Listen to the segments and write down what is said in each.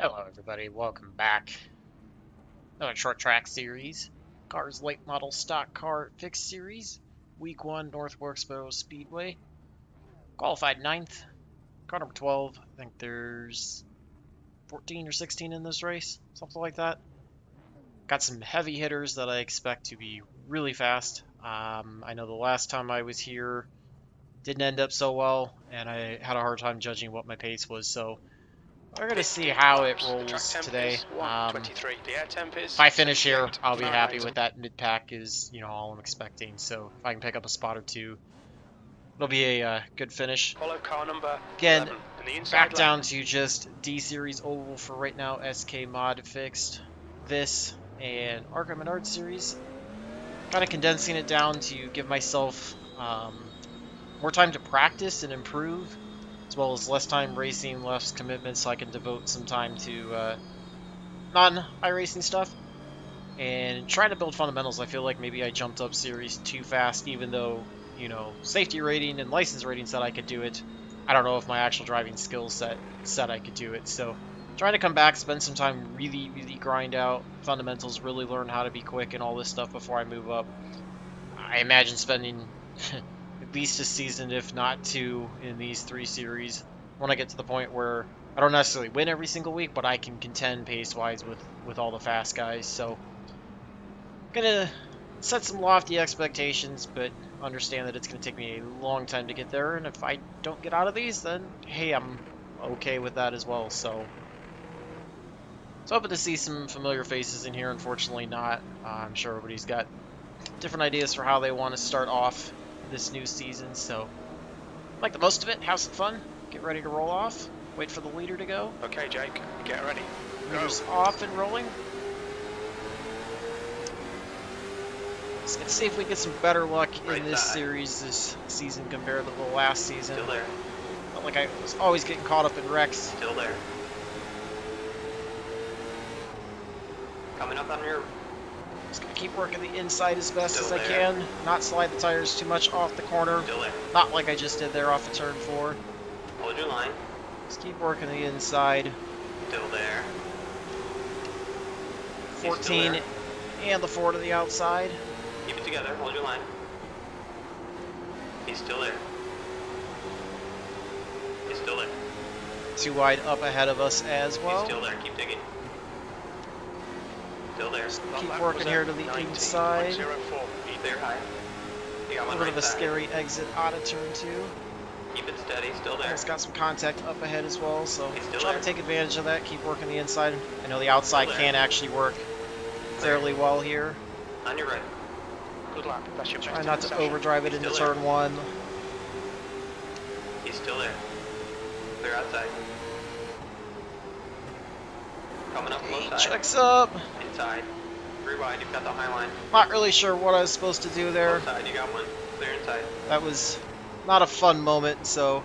Hello everybody, welcome back. Another short track series. Cars Late Model Stock Car Fixed Series. Week 1 North Wilkesboro Speedway. Qualified 9th. Car number 12. I think there's 14 or 16 in this race. Something like that. Got some heavy hitters that I expect to be really fast. I know the last time I was here didn't end up so well, and I had a hard time judging what my pace was, so we're going to see how it rolls today. If I finish here, I'll be happy with that. Mid-pack is, all I'm expecting. So if I can pick up a spot or two, it'll be a good finish. Follow car number Again, 11 in the inside back lane. down to just D-Series Oval for right now. SK Mod fixed this and Arkham Menard Series. Kind of condensing it down to give myself more time to practice and improve, as well as less time racing, less commitment, so I can devote some time to non-iRacing stuff. And trying to build fundamentals. I feel like maybe I jumped up series too fast, even though, safety rating and license rating said I could do it. I don't know if my actual driving skill set said I could do it. So trying to come back, spend some time, really grind out fundamentals, really learn how to be quick and all this stuff before I move up. I imagine spending at least a season, if not two, in these 3 series when I get to the point where I don't necessarily win every single week, but I can contend pace-wise with all the fast guys. So gonna set some lofty expectations, but understand that it's gonna take me a long time to get there, and if I don't get out of these, then hey, I'm okay with that as well. So hoping to see some familiar faces in here. Unfortunately not. I'm sure everybody's got different ideas for how they want to start off this new season, so make the most of it, have some fun, get ready to roll off, wait for the leader to go. Okay, Jake, get ready. Leader's off and rolling. Let's see if we get some better luck in this series this season compared to the last season. Still there. Felt like I was always getting caught up in wrecks. Still there. Coming up on your... Just gonna keep working the inside as best as I can. Not slide the tires too much off the corner. Still there. Not like I just did there off of turn 4. Hold your line. Just keep working the inside. Still there. 14 and the 4 to the outside. Keep it together. Hold your line. He's still there. He's still there. 2 wide up ahead of us as well. He's still there. Keep digging. Still there. Keep working here to the inside. Keep there high. You got A one bit right of a side. scary exit out of turn 2. Keep it steady. Still there. It's got some contact up ahead as well, so He's still try there. to take advantage of that. Keep working the inside. I know the outside Still there. can actually work fairly well here. On your right. Good luck. That's your Try not to overdrive it into Still there. turn 1. He's still there. Clear outside. Coming up low side. Checks up. Inside. 3 wide. You've got the high line. Not really sure what I was supposed to do Low there. side. You got one. Clear inside. That was not a fun moment, so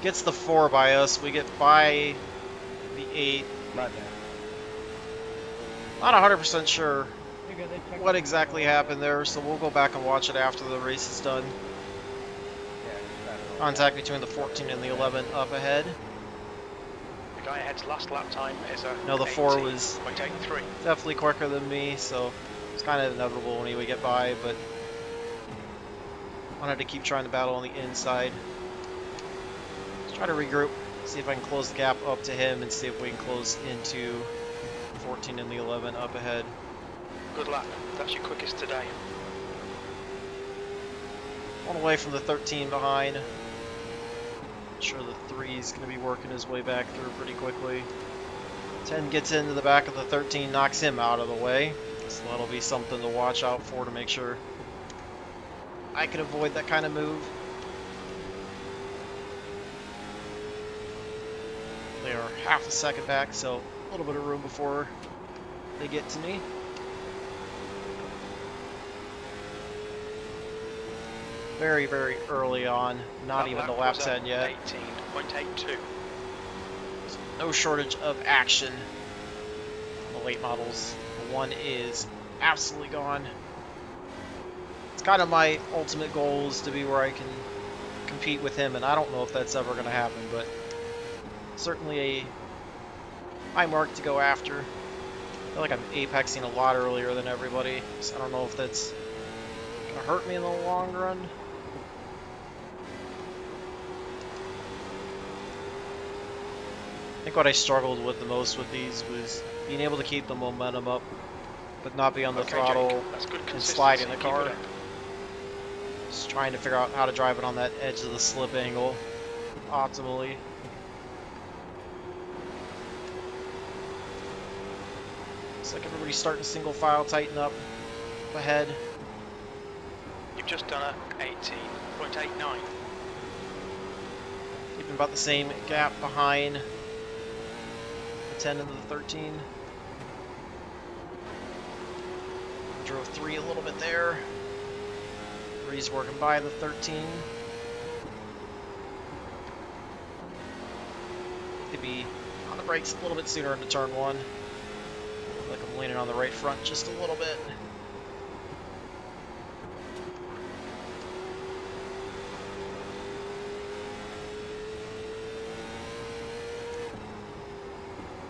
gets the 4 by us. We get by the 8. My bad. Not 100% sure what exactly happened there, so we'll go back and watch it after the race is done. Contact between the 14 and the 11 up ahead. The guy ahead's last lap time is a No, the 4 was 18.83. definitely quicker than me, so it's kind of inevitable when he would get by, but wanted to keep trying to battle on the inside. Let's try to regroup, see if I can close the gap up to him, and see if we can close into 14 and the 11 up ahead. Good lap. That's your quickest today. One away from the 13 behind. Sure the 3 is going to be working his way back through pretty quickly. 10 gets into the back of the 13, knocks him out of the way. So that'll be something to watch out for to make sure I can avoid that kind of move. They are half a second back, so a little bit of room before they get to me. Very early on, not even the lap 10 yet. 18.82. No shortage of action. The late models. The 1 is absolutely gone. It's kind of my ultimate goal is to be where I can compete with him, and I don't know if that's ever going to happen, but certainly a high mark to go after. I feel like I'm apexing a lot earlier than everybody, so I don't know if that's gonna hurt me in the long run. I think what I struggled with the most with these was being able to keep the momentum up, but not be on the throttle Jake, that's good and slide in the consistency. car. Just trying to figure out how to drive it on that edge of the slip angle optimally. Looks like everybody's starting to single file tighten up ahead. You've just done a 18.89. Keeping about the same gap behind the 10 and the 13. Drove 3 a little bit there. 3's working by the 13. Could be on the brakes a little bit sooner into turn 1. Like I'm leaning on the right front just a little bit.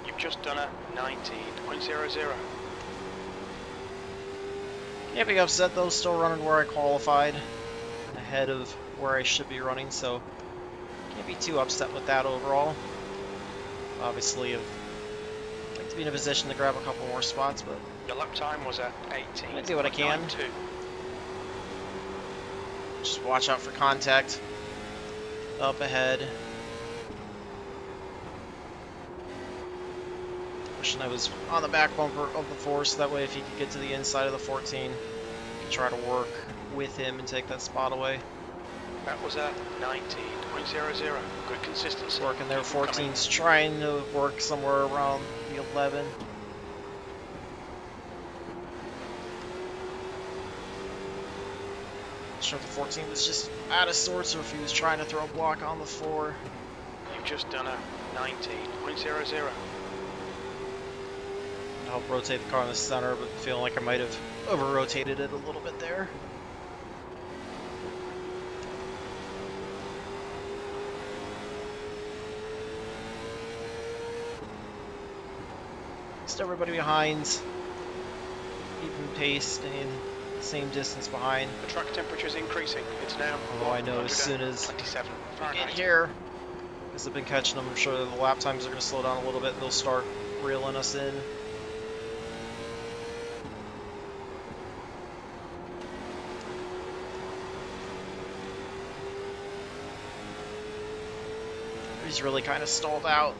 You've just done a 19.00. Can't be upset though, still running where I qualified, ahead of where I should be running, so can't be too upset with that overall. Obviously, I'd like to be in a position to grab a couple more spots, but Your lap time was at 18. I do what I can. Just watch out for contact up ahead. Wishing I was on the back bumper of the Force, that way if he could get to the inside of the 14, I could try to work with him and take that spot away. That was a 19.00. Good consistency. Working there, 14's trying to work somewhere around the 11. Not sure if the 14 was just out of sorts or if he was trying to throw a block on the 4. You've just done a 19.00. Help rotate the car in the center, but feeling like I might have over-rotated it a little bit there. Just everybody behind, keeping pace, staying the same distance behind. The track temperature is increasing. It's now. Although I know as soon as 27 we Fahrenheit. get here, as I've been catching them, I'm sure the lap times are going to slow down a little bit and they'll start reeling us in. He's really kind of stalled out.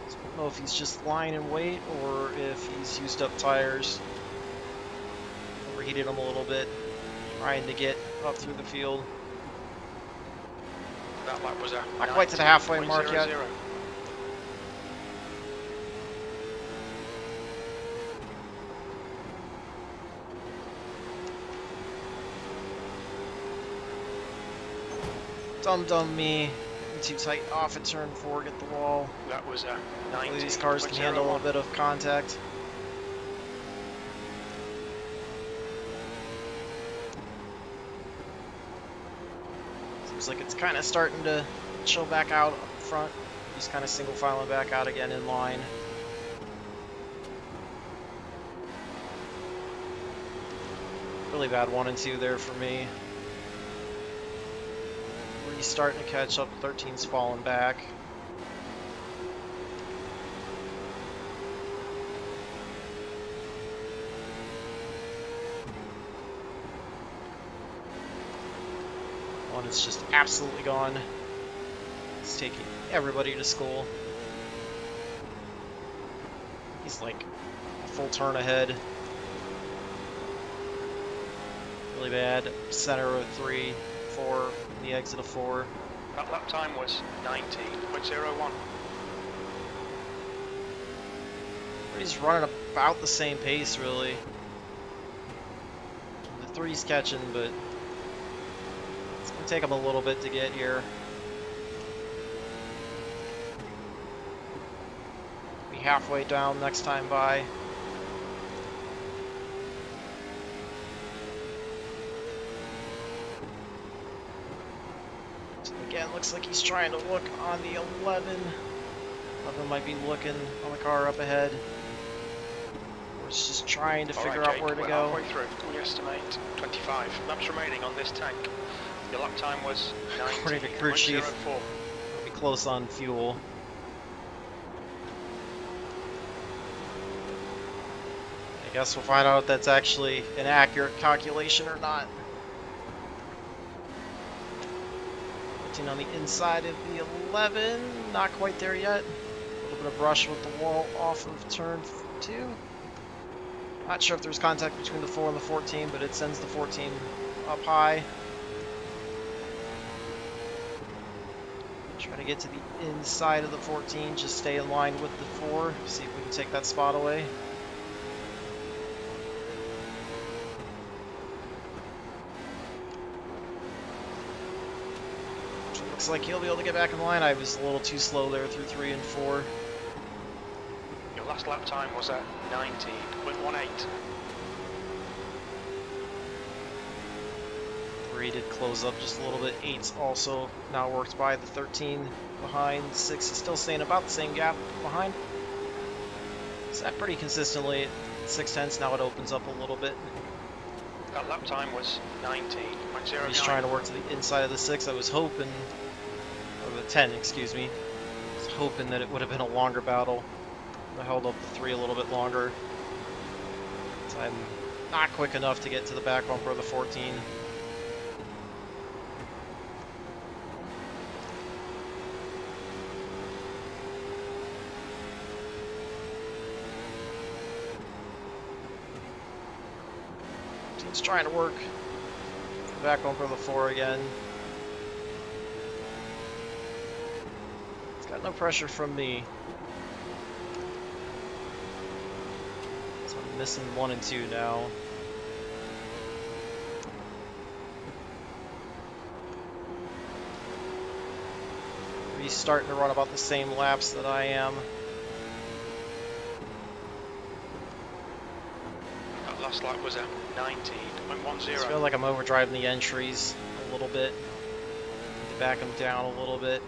So I don't know if he's just lying in wait or if he's used up tires. Overheated them a little bit, trying to get up through the field. That lap was a Not quite to the halfway mark yet. 19.00. Dum me. Too tight off at turn 4, get the wall. That was a Hopefully these cars can handle a little bit of contact. Seems like it's kind of starting to chill back out up front. He's kind of single filing back out again in line. Really bad 1 and 2 there for me. He's starting to catch up, 13's falling back. One is just absolutely gone. It's taking everybody to school. He's like a full turn ahead. Really bad. Center of 3, 4. The exit of 4. That lap time was 19.01. He's running about the same pace, really. The 3's catching, but it's going to take him a little bit to get here. Be halfway down next time by. Again, looks like he's trying to look on the 11. One of them might be looking on the car up ahead. Or it's just trying to figure out where to we're go. halfway through. We estimate 25 laps remaining on this tank. Your lap time was According to CrewChief, 19.04. we'll be close on fuel. I guess we'll find out if that's actually an accurate calculation or not. Looking on the inside of the 11, not quite there yet. A little bit of brush with the wall off of turn 2. Not sure if there's contact between the 4 and the 14, but it sends the 14 up high. Try to get to the inside of the 14, just stay in line with the 4, see if we can take that spot away. Looks like he'll be able to get back in line. I was a little too slow there through 3 and 4. Your last lap time was at 19.18. 3 did close up just a little bit. 8's also now worked by the 13 behind. 6 is still staying about the same gap behind. Sat pretty consistently at 6/10. Now it opens up a little bit. That lap time was 19.09. He's trying to work to the inside of the 6. I was hoping, or the 10, excuse me. I was hoping that it would have been a longer battle. I held up the 3 a little bit longer. So I'm not quick enough to get to the back bumper of the 14. He's trying to work the back bumper of the 4 again. It's got no pressure from me. So I'm missing 1 and 2 now. He's starting to run about the same laps that I am. That last lap was at 19.10. I feel like I'm overdriving the entries a little bit. Need to back them down a little bit.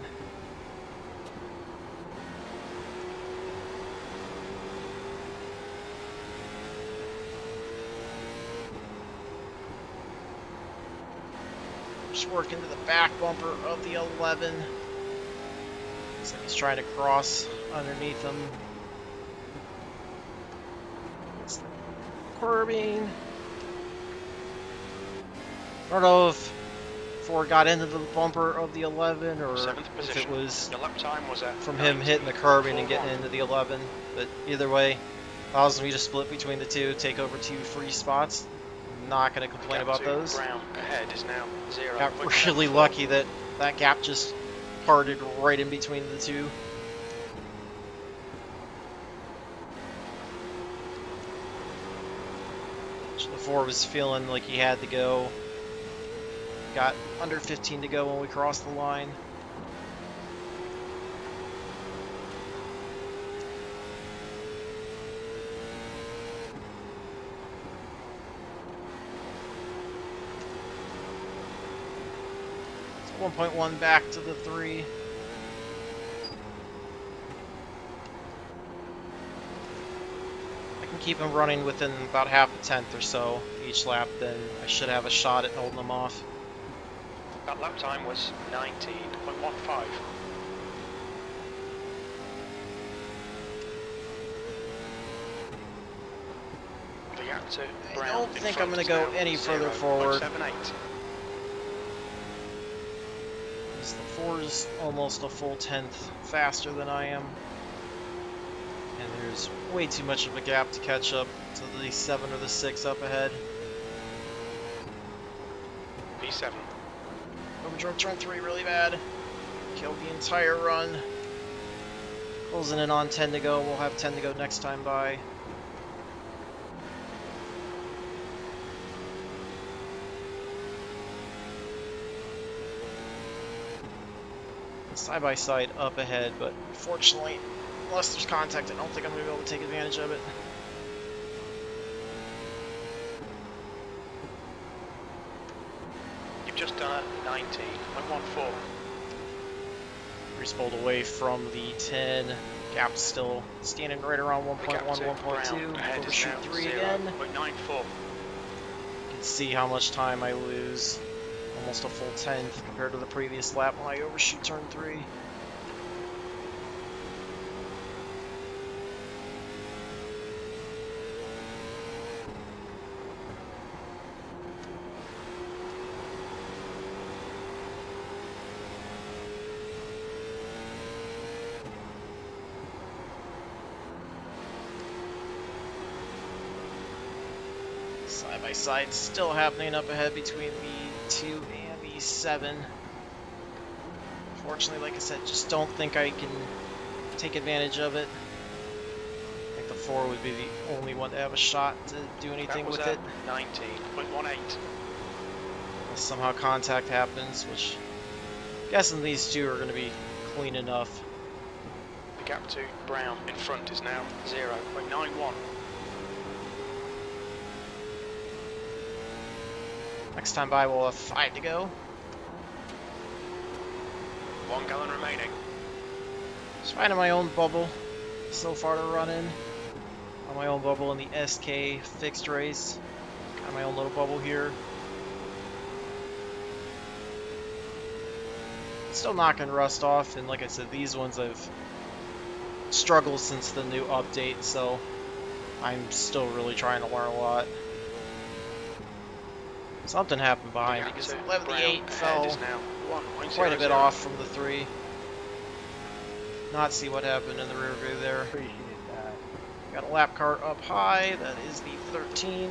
Just working to the back bumper of the 11. Looks like he's trying to cross underneath him. It's curbing. I don't know if Ford got into the bumper of the 11 or if it was from him hitting the curbing and getting into the 11. But either way, allows me to split between the 2, take over 2 free spots. I'm not going to complain about those. Got really lucky that that gap just parted right in between the 2. The 4 was feeling like he had to go. Got under 15 to go when we crossed the line. It's 1.1 back to the 3. I can keep him running within about half a tenth or so each lap, then I should have a shot at holding him off. That lap time was 19.15. I don't think I'm going to go any further forward. The 4 is almost a full tenth faster than I am. And there's way too much of a gap to catch up to the 7 or the 6 up ahead. P7. Overdrove turn 3 really bad. Killed the entire run. Closing in on 10 to go. We'll have 10 to go next time by. Side by side up ahead, but fortunately, unless there's contact, I don't think I'm going to be able to take advantage of it. You've just done a 19.14. Respolled away from the 10, Gap's still standing right around 1.1, 1.2. Overshoot 3 again. 0.94. You can see how much time I lose. Almost a full 10th compared to the previous lap when I overshoot turn 3. Side by side still happening up ahead between V2 and V7. Fortunately, like I said, just don't think I can take advantage of it. I think the 4 would be the only one to have a shot to do anything with it. 19.18. Unless somehow contact happens, which I'm guessing these two are going to be clean enough. The gap to Brown in front is now 0.91. Next time by, we'll have 5 to go. 1 gallon remaining. Just finding my own bubble so far to run in. On my own bubble in the SK fixed race. Got my own little bubble here. Still knocking rust off, and like I said, these ones I've struggled since the new update, so I'm still really trying to learn a lot. Something happened behind me because 11 the 8 fell quite a bit off from the 3. Not see what happened in the rear view there. Appreciate that. Got a lap car up high, that is the 13.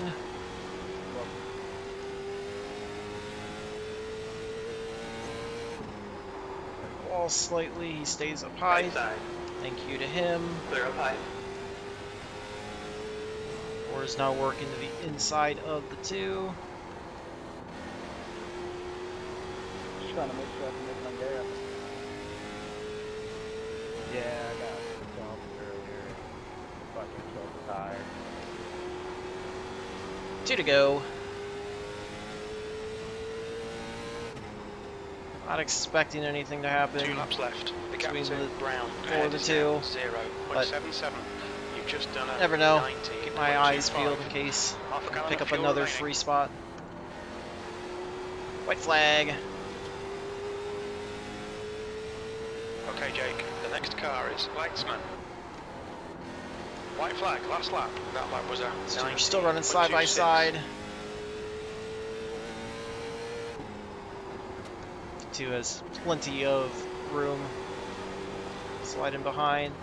Wall slightly, he stays up high. Right side. Thank you to him. Clear up high. 4 is now working to the inside of the 2. Just trying to make sure I can make my gap. Yeah, I got jumped earlier. Fucking killed the tire. 2 to go. Not expecting anything to happen. 2 laps left. The gap Between to the Brown 4 and the 2. 0.77. You've just done a Never know. 19. Keep my eyes peeled in case Half a I gallon pick of up fuel another remaining. free spot. White flag. Okay, Jake. The next car is Lightsman. White flag. Last lap. That lap was a. So we're still running side by side. 2 has plenty of room. Slide in behind.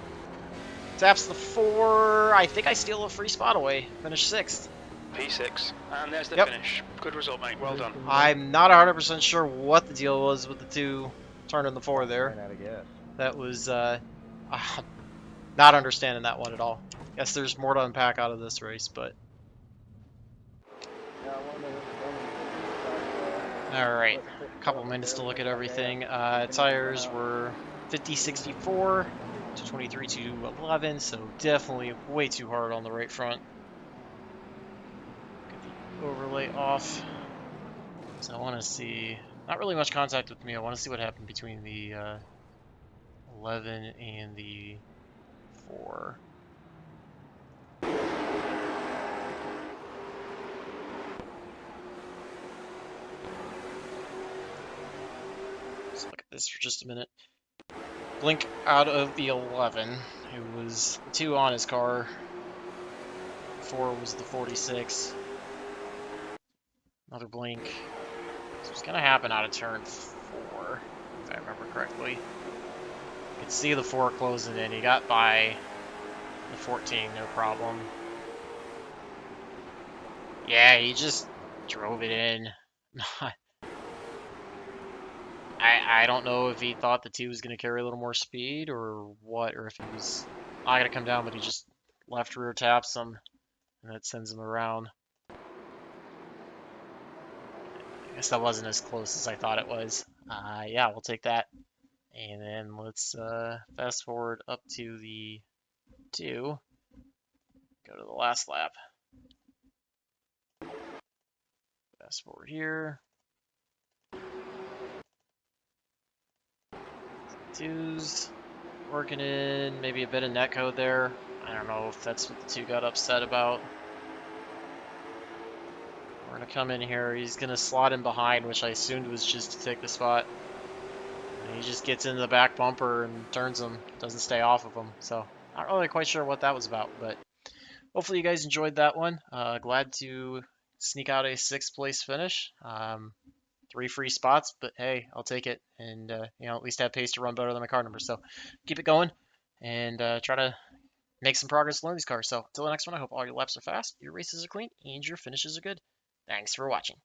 Taps the 4. I think I steal a free spot away. Finish 6th. P6. And there's the Yep. finish. Good result, mate. Well done. I'm not 100% sure what the deal was with the 2 turning the 4 there. Ran out of gas. That was not understanding that one at all. Guess there's more to unpack out of this race, but Yeah, I wanted to all right. A couple minutes to look at everything. Tires were 50/64 to 23 to 11, so definitely way too hard on the right front. Get the overlay off. So I want to see, not really much contact with me. I want to see what happened between the 11 and the 4. Let's look at this for just a minute. Blink out of the 11. It was 2 on his car. 4 was the 46. Another blink. So it's gonna happen out of turn 4, if I remember correctly. You can see the 4 closing in. He got by the 14, no problem. Yeah, he just drove it in. I don't know if he thought the 2 was going to carry a little more speed or what, or if he was not going to come down, but he just left rear taps him, and that sends him around. I guess that wasn't as close as I thought it was. Yeah, we'll take that. And then let's fast forward up to the 2. Go to the last lap. Fast forward here. 2's working in maybe a bit of netcode there. I don't know if that's what the two got upset about. We're gonna come in here. He's gonna slot in behind, which I assumed was just to take the spot. And he just gets into the back bumper and turns him. Doesn't stay off of him. So not really quite sure what that was about, but hopefully you guys enjoyed that one. Glad to sneak out a 6th place finish. 3 free spots, but hey, I'll take it, and at least have pace to run better than my car number. So keep it going, and try to make some progress learning these cars. So until the next one, I hope all your laps are fast, your races are clean, and your finishes are good. Thanks for watching.